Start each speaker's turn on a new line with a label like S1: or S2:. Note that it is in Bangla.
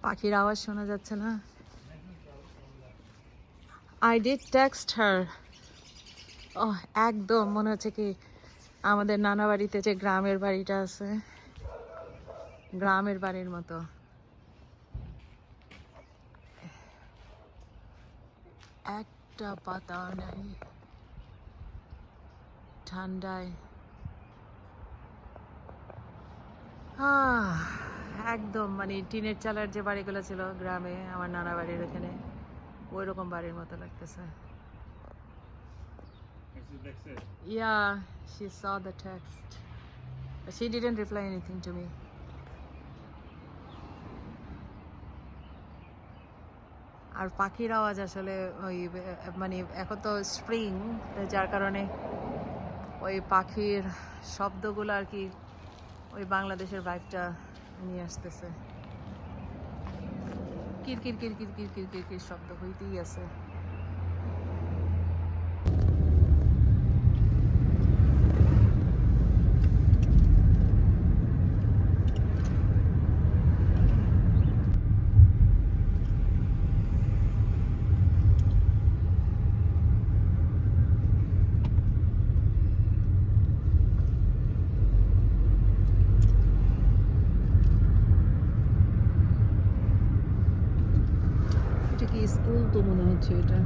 S1: পাখির আওয়াজ শোনা যাচ্ছে না? I did text her. একদম মনে হচ্ছে কি আমাদের নানা বাড়িতে যে গ্রামের বাড়িটা আছে, গ্রামের বাড়ির মতো। একটা পাতা নাই, ঠান্ডায় একদম মানে টিনের চালার যে বাড়িগুলো ছিল গ্রামে, আমার নানা বাড়ির ওখানে ওই রকম বাড়ির মতো লাগতেছে। Yeah, she saw the text, but she didn't reply anything to me. আর পাখির আওয়াজ আসলে ওই মানে এখন তো স্প্রিং, যার কারণে ওই পাখির শব্দগুলো আর কি ওই বাংলাদেশের ভাইবটা নিয়ে আসতেছে। কিরকির কিরকির কিরকির কিরকির শব্দ হইতেই আছে। এটা কি স্কুল তো মনে হচ্ছে এটা।